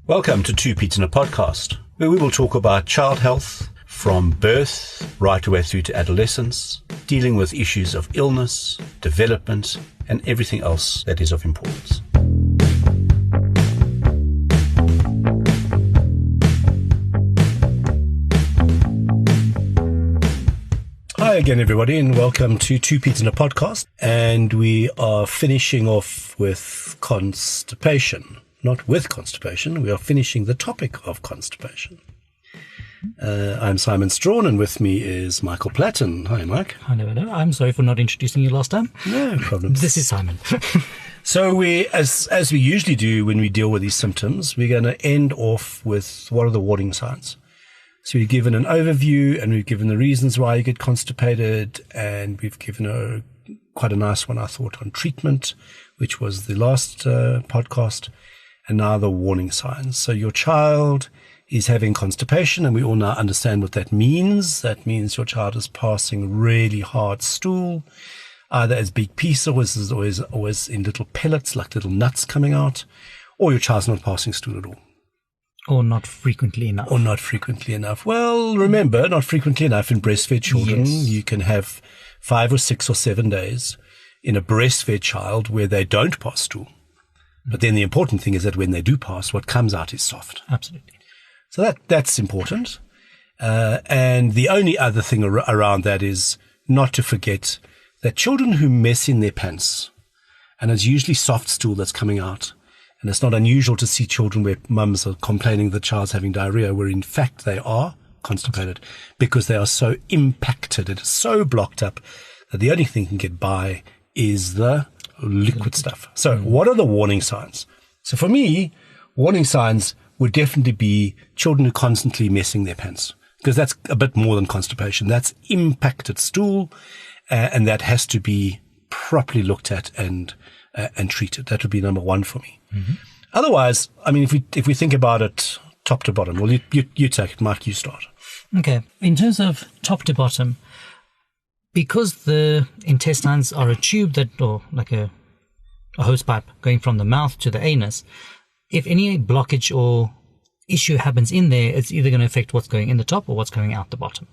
Welcome to Two Pete's in a Podcast, where we will talk about child health from birth right away through to adolescence, dealing with issues of illness, development, and everything else that is of importance. Hi again, everybody, and welcome to Two Pete's in a Podcast. And we are finishing off with constipation. Not with constipation, we are finishing the topic of constipation. I'm Simon Strawn, and with me is Michael Platten. Hi, Mike. Hello. I'm sorry for not introducing you last time. No problem. This is Simon. So we, as we usually do when we deal with these symptoms, we're going to end off with what are the warning signs. So we've given an overview, and we've given the reasons why you get constipated, and we've given quite a nice one, I thought, on treatment, which was the last podcast. And now the warning signs. So your child is having constipation, and we all now understand what that means. That means your child is passing really hard stool, either as big pieces or is always in little pellets, like little nuts coming out, or your child's not passing stool at all. Or not frequently enough. Well, remember, not frequently enough in breastfed children. Yes. You can have 5 or 6 or 7 days in a breastfed child where they don't pass stool. But then the important thing is that when they do pass, what comes out is soft. Absolutely. So that's important. And the only other thing around that is not to forget that children who mess in their pants, and it's usually soft stool that's coming out, and it's not unusual to see children where mums are complaining the child's having diarrhea, where in fact they are constipated because they are so impacted. It is so blocked up that the only thing can get by is the liquid stuff. So what are the warning signs? So for me, warning signs would definitely be children who are constantly messing their pants, because that's a bit more than constipation. That's impacted stool, and that has to be properly looked at and treated. That would be number one for me. Mm-hmm. Otherwise, I mean, if we think about it top to bottom, well, you take it, Mike, you start. Okay. In terms of top to bottom, because the intestines are a tube or like a hose pipe going from the mouth to the anus, if any blockage or issue happens in there, it's either going to affect what's going in the top or what's going out the bottom.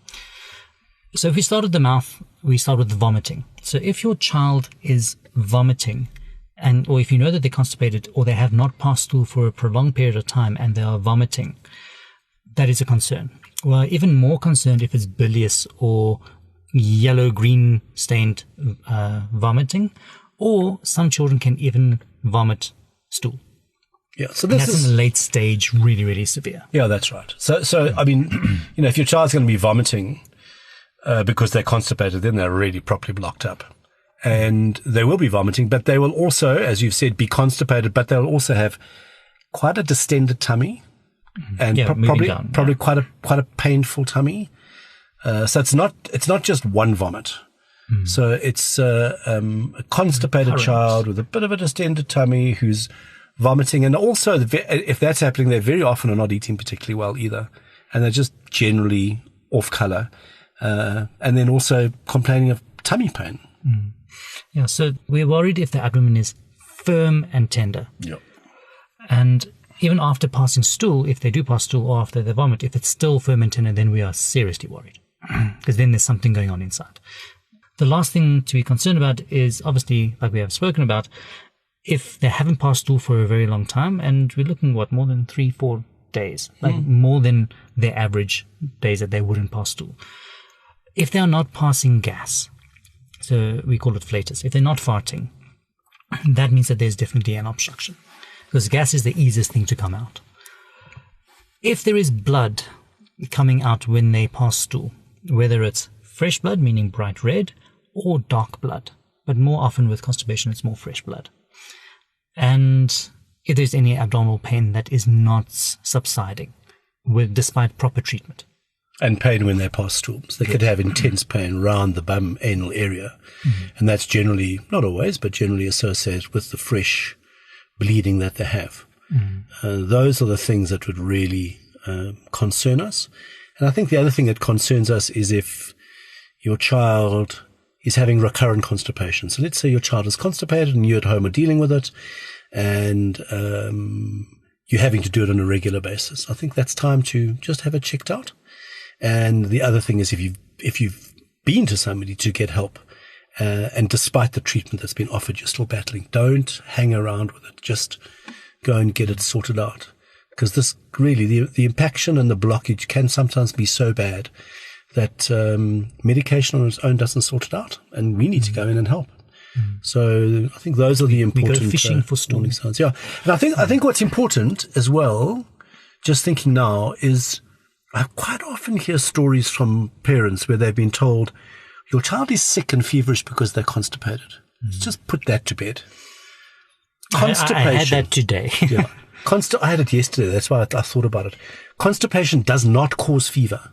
So if we start at the mouth, we start with vomiting. So if your child is vomiting, or if you know that they're constipated or they have not passed stool for a prolonged period of time and they are vomiting, that is a concern. Well, even more concerned if it's bilious or yellow-green stained vomiting, or some children can even vomit stool. Yeah, so that's in the late stage, really, really severe. Yeah, that's right. So I mean, if your child's going to be vomiting because they're constipated, then they're really properly blocked up, and they will be vomiting, but they will also, as you've said, be constipated, but they'll also have quite a distended tummy, and probably quite a painful tummy. So it's not just one vomit. So it's a constipated child with a bit of a distended tummy who's vomiting, and also if that's happening, they very often are not eating particularly well either, and they're just generally off color, and then also complaining of tummy pain. Yeah, so we're worried if the abdomen is firm and tender. Yep. And even after passing stool, if they do pass stool or after they vomit, if it's still firm and tender, then we are seriously worried, because then there's something going on inside. The last thing to be concerned about is, obviously, like we have spoken about, if they haven't passed stool for a very long time, and we're looking, more than 3-4 days, more than their average days that they wouldn't pass stool. If they are not passing gas, so we call it flatus, if they're not farting, that means that there's definitely an obstruction, because gas is the easiest thing to come out. If there is blood coming out when they pass stool, whether it's fresh blood, meaning bright red, or dark blood, but more often with constipation, it's more fresh blood. And if there's any abdominal pain that is not subsiding, despite proper treatment. And pain when they pass stools. They could have intense pain around the bum anal area. And that's generally, not always, but generally associated with the fresh bleeding that they have. Those are the things that would really concern us. And I think the other thing that concerns us is if your child is having recurrent constipation. So let's say your child is constipated and you at home are dealing with it, and you're having to do it on a regular basis. I think that's time to just have it checked out. And the other thing is if you've been to somebody to get help, and despite the treatment that's been offered, you're still battling, don't hang around with it. Just go and get it sorted out. Because this really, the impaction and the blockage can sometimes be so bad that medication on its own doesn't sort it out. And we need to go in and help. So I think those are the important. We go fishing for warning signs. Yeah, and I think what's important as well, just thinking now, is I quite often hear stories from parents where they've been told your child is sick and feverish because they're constipated. Let's just put that to bed. Constipation. I had that today. Yeah, I had it yesterday. That's why I thought about it. Constipation does not cause fever.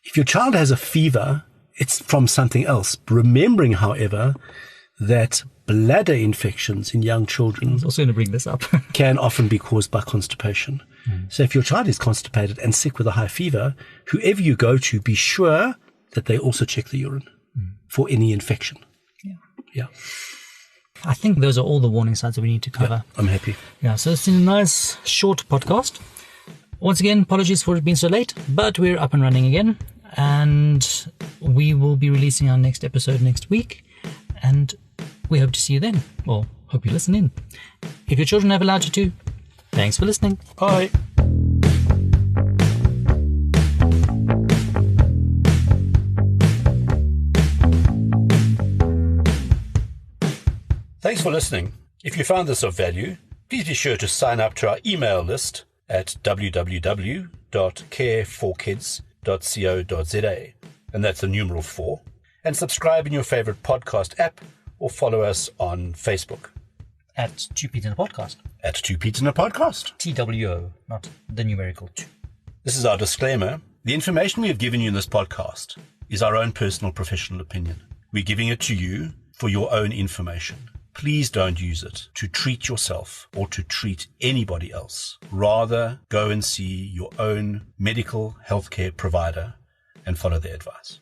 If your child has a fever, it's from something else. Remembering, however, that bladder infections in young children, I was also going to bring this up, can often be caused by constipation. So if your child is constipated and sick with a high fever, whoever you go to, be sure that they also check the urine for any infection. Yeah. I think those are all the warning signs that we need to cover. Yeah, I'm happy. Yeah, so it's been a nice short podcast. Once again, apologies for it being so late, but we're up and running again. And we will be releasing our next episode next week. And we hope to see you then. Or hope you listen in. If your children have allowed you to, thanks for listening. Bye. Thanks for listening. If you found this of value, please be sure to sign up to our email list at www.careforkids.co.za, and that's the numeral 4, and subscribe in your favorite podcast app or follow us on Facebook. At 2 Pete in a Podcast. At 2 Pete in a Podcast. TWO, not the numerical 2. This is our disclaimer. The information we have given you in this podcast is our own personal professional opinion. We're giving it to you for your own information. Please don't use it to treat yourself or to treat anybody else. Rather, go and see your own medical healthcare provider and follow their advice.